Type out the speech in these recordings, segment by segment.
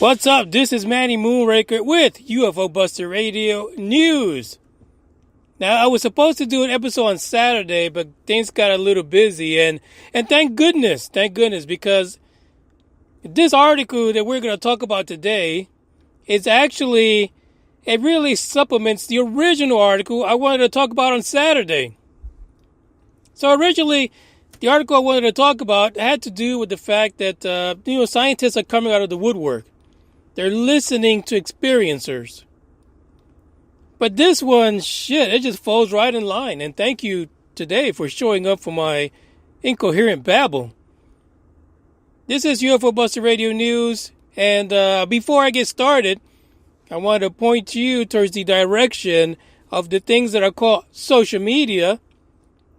What's up? This is Manny Moonraker with UFO Buster Radio News. Now, I was supposed to do an episode on Saturday, but things got a little busy, and thank goodness, because this article that we're going to talk about today is actually, it really supplements the original article I wanted to talk about on Saturday. So originally, the article I wanted to talk about had to do with the fact that, scientists are coming out of the woodwork. They're listening to experiencers. But this one, it just falls right in line. And thank you today for showing up for my incoherent babble. This is UFO Buster Radio News. And before I get started, I want to point you towards the direction of the things that are called social media.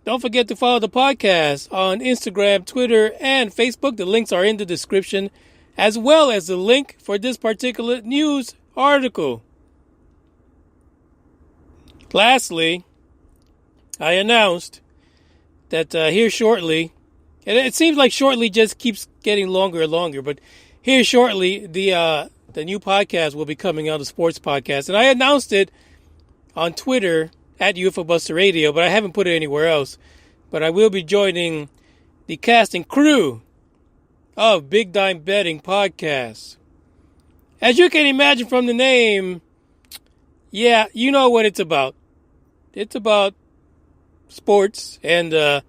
Don't forget to follow the podcast on Instagram, Twitter, and Facebook. The links are in the description, as well as the link for this particular news article. Lastly, I announced that here shortly, and it seems like shortly just keeps getting longer and longer, but here shortly, the new podcast will be coming out, the sports podcast. And I announced it on Twitter at UFO Buster Radio, but I haven't put it anywhere else. But I will be joining the cast and crew of Big Dime Betting Podcast. As you can imagine from the name, yeah, you know what it's about. It's about sports and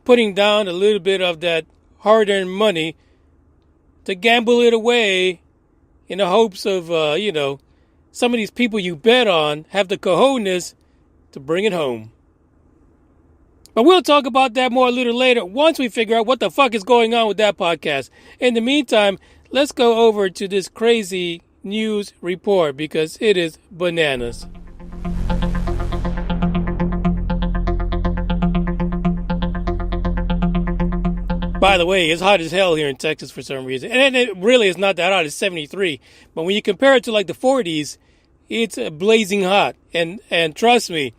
putting down a little bit of that hard-earned money to gamble it away in the hopes of, some of these people you bet on have the cojones to bring it home. But we'll talk about that more a little later once we figure out what the fuck is going on with that podcast. In the meantime, let's go over to this crazy news report because it is bananas. By the way, it's hot as hell here in Texas for some reason. And it really is not that hot. It's 73. But when you compare it to like the 40s, it's blazing hot. And trust me,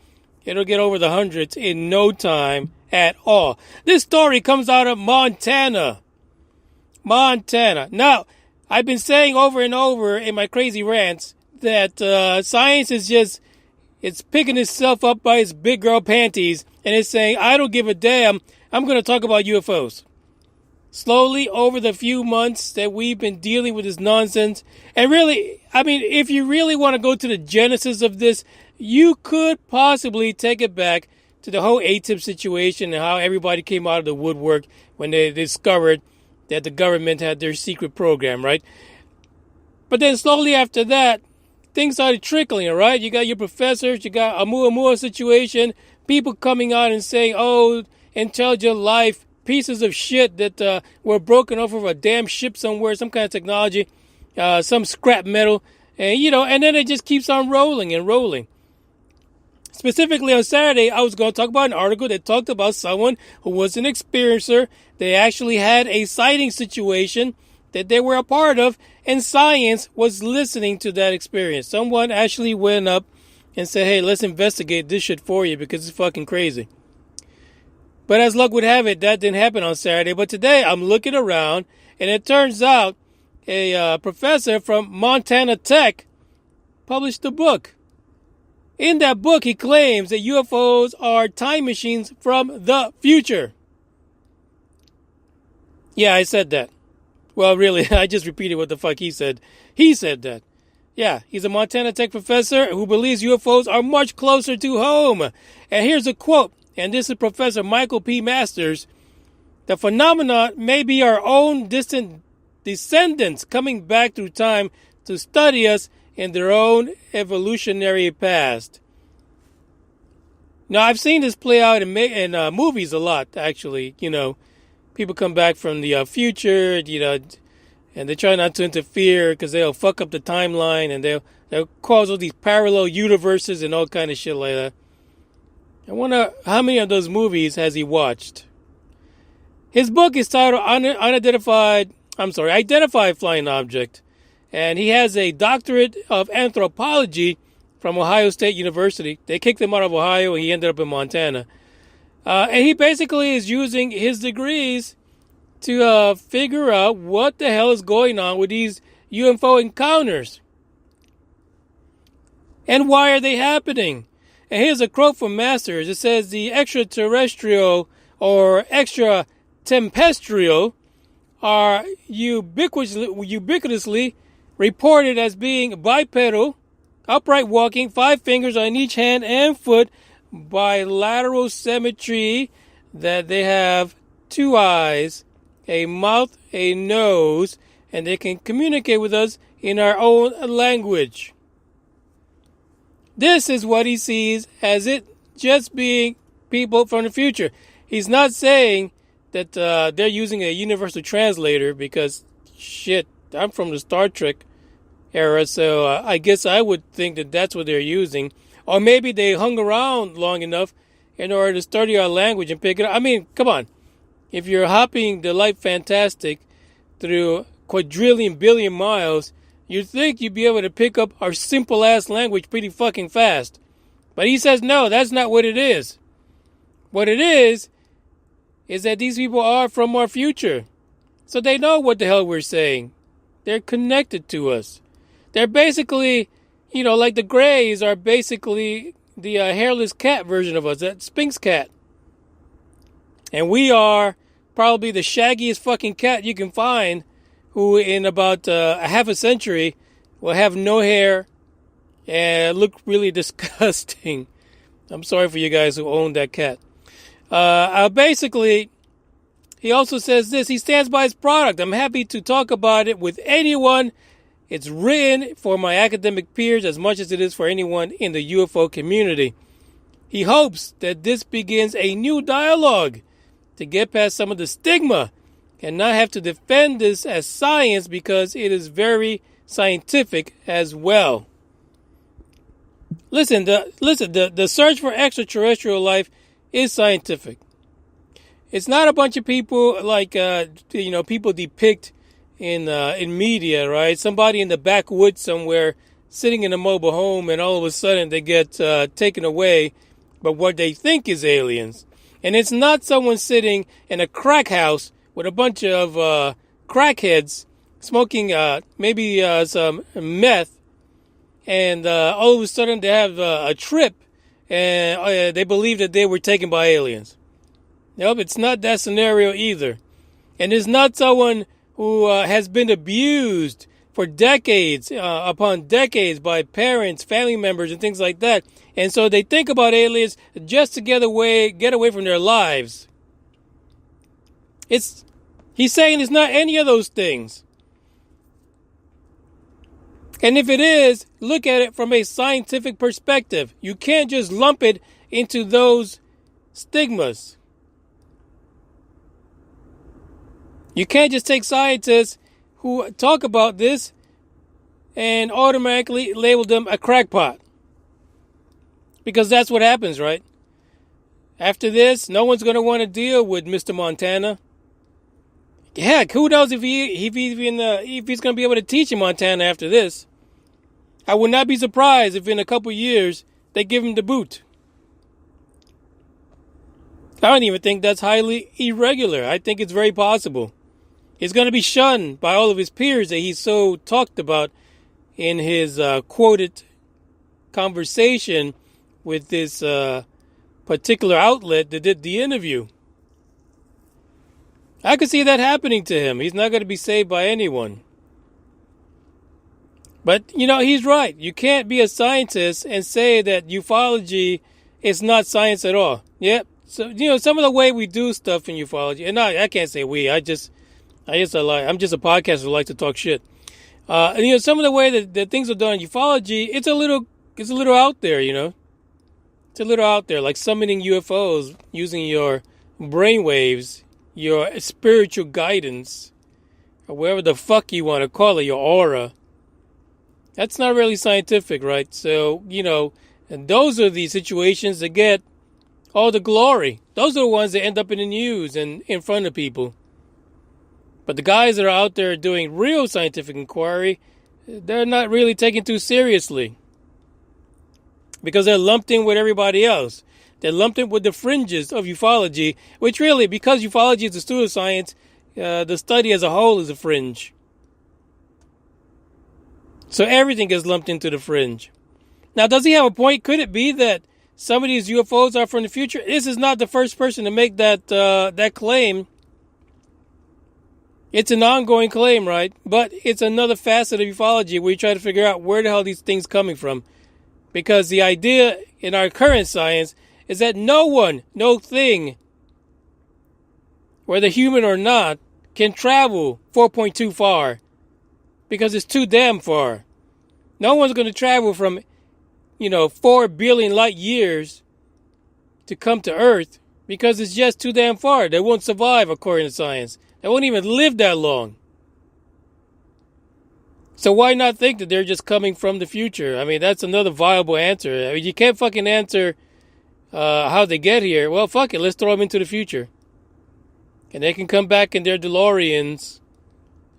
it'll get over the hundreds in no time at all. This story comes out of Montana. Now, I've been saying over and over in my crazy rants that science is it's picking itself up by its big girl panties and it's saying, I don't give a damn. I'm going to talk about UFOs. Slowly, over the few months that we've been dealing with this nonsense, and really, I mean, if you really want to go to the genesis of this, you could possibly take it back to the whole ATIP situation and how everybody came out of the woodwork when they discovered that the government had their secret program, right? But then slowly after that, things started trickling, right? You got your professors, you got a Muamua situation, people coming out and saying, oh, intelligent life, pieces of shit that were broken off of a damn ship somewhere, some kind of technology, some scrap metal, and then it just keeps on rolling and rolling. Specifically on Saturday, I was going to talk about an article that talked about someone who was an experiencer. They actually had a sighting situation that they were a part of, and science was listening to that experience. Someone actually went up and said, hey, let's investigate this shit for you because it's fucking crazy. But as luck would have it, that didn't happen on Saturday. But today, I'm looking around, and it turns out a professor from Montana Tech published a book. In that book, he claims that UFOs are time machines from the future. Yeah, I said that. Well, really, I just repeated what the fuck he said. He said that. Yeah, he's a Montana Tech professor who believes UFOs are much closer to home. And here's a quote. And this is Professor Michael P. Masters. The phenomenon may be our own distant descendants coming back through time to study us in their own evolutionary past. Now, I've seen this play out in movies a lot, actually. People come back from the future, and they try not to interfere because they'll fuck up the timeline and they'll cause all these parallel universes and all kind of shit like that. I wonder how many of those movies has he watched. His book is titled Identified Flying Object. And he has a doctorate of anthropology from Ohio State University. They kicked him out of Ohio and he ended up in Montana. And he basically is using his degrees to figure out what the hell is going on with these UFO encounters. And why are they happening? And here's a quote from Masters. It says the extraterrestrial or extra tempestrial are ubiquitously reported as being bipedal, upright walking, 5 fingers on each hand and foot, bilateral symmetry, that they have 2 eyes, a mouth, a nose, and they can communicate with us in our own language. This is what he sees as it just being people from the future. He's not saying that they're using a universal translator because, shit, I'm from the Star Trek era, so I guess I would think that that's what they're using. Or maybe they hung around long enough in order to study our language and pick it up. I mean, come on. If you're hopping the light fantastic through quadrillion billion miles, you'd think you'd be able to pick up our simple-ass language pretty fucking fast. But he says, no, that's not what it is. What it is that these people are from our future. So they know what the hell we're saying. They're connected to us. They're basically, like the Greys are basically the hairless cat version of us, that Sphinx cat. And we are probably the shaggiest fucking cat you can find, who in about a half a century will have no hair and look really disgusting. I'm sorry for you guys who own that cat. Basically, he also says this. He stands by his product. I'm happy to talk about it with anyone. It's written for my academic peers as much as it is for anyone in the UFO community. He hopes that this begins a new dialogue to get past some of the stigma and not have to defend this as science because it is very scientific as well. Listen, the search for extraterrestrial life is scientific. It's not a bunch of people like people depict in media, right? Somebody in the backwoods somewhere sitting in a mobile home, and all of a sudden they get taken away by what they think is aliens. And it's not someone sitting in a crack house with a bunch of crackheads smoking maybe some meth, and all of a sudden they have a trip, and they believe that they were taken by aliens. Nope, it's not that scenario either. And it's not someone who has been abused for decades upon decades by parents, family members, and things like that. And so they think about aliens just to get away from their lives. He's saying it's not any of those things. And if it is, look at it from a scientific perspective. You can't just lump it into those stigmas. You can't just take scientists who talk about this and automatically label them a crackpot. Because that's what happens, right? After this, no one's going to want to deal with Mr. Montana. Heck, who knows if he's going to be able to teach in Montana after this. I would not be surprised if in a couple years they give him the boot. I don't even think that's highly irregular. I think it's very possible. He's going to be shunned by all of his peers that he's so talked about in his quoted conversation with this particular outlet that did the interview. I could see that happening to him. He's not going to be saved by anyone. But, he's right. You can't be a scientist and say that ufology is not science at all. Yep. So, some of the way we do stuff in ufology, and I can't say we, I'm just a podcaster who likes to talk shit. Some of the way that things are done in ufology, it's a little out there, It's a little out there, like summoning UFOs using your brainwaves, your spiritual guidance, or whatever the fuck you want to call it, your aura. That's not really scientific, right? So, and those are the situations that get all the glory. Those are the ones that end up in the news and in front of people. But the guys that are out there doing real scientific inquiry, they're not really taken too seriously. Because they're lumped in with everybody else. They're lumped in with the fringes of ufology, which really, because ufology is a pseudoscience, the study as a whole is a fringe. So everything gets lumped into the fringe. Now, does he have a point? Could it be that some of these UFOs are from the future? This is not the first person to make that claim. It's an ongoing claim, right? But it's another facet of ufology where you try to figure out where the hell these things coming from. Because the idea in our current science is that no one, no thing, whether human or not, can travel 4.2 far. Because it's too damn far. No one's going to travel from, 4 billion light years to come to Earth because it's just too damn far. They won't survive, according to science. They won't even live that long. So why not think that they're just coming from the future? I mean, that's another viable answer. I mean, you can't fucking answer how they get here. Well, fuck it. Let's throw them into the future. And they can come back in their DeLoreans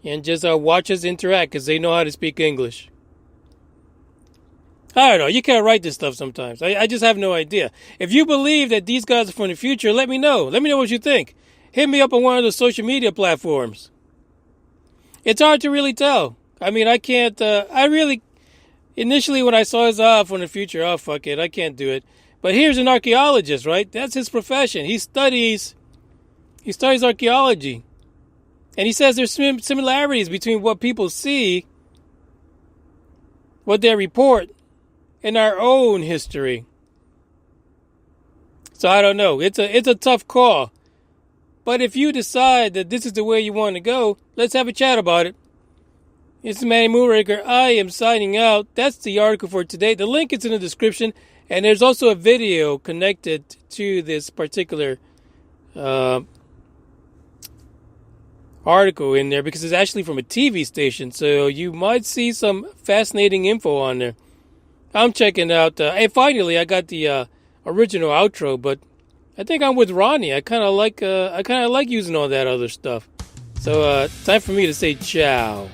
and just watch us interact because they know how to speak English. I don't know. You can't write this stuff sometimes. I just have no idea. If you believe that these guys are from the future, let me know. Let me know what you think. Hit me up on one of the social media platforms. It's hard to really tell. I mean, I can't, initially when I saw his from the future, fuck it, I can't do it. But here's an archaeologist, right? That's his profession. He studies archaeology. And he says there's similarities between what people see, what they report, and our own history. So I don't know. It's a tough call. But if you decide that this is the way you want to go, let's have a chat about it. It's Manny Moonraker. I am signing out. That's the article for today. The link is in the description. And there's also a video connected to this particular article in there because it's actually from a TV station. So you might see some fascinating info on there. I'm checking out. Hey, finally, I got the original outro, but I think I'm with Ronnie. I kind of like using all that other stuff. So time for me to say ciao.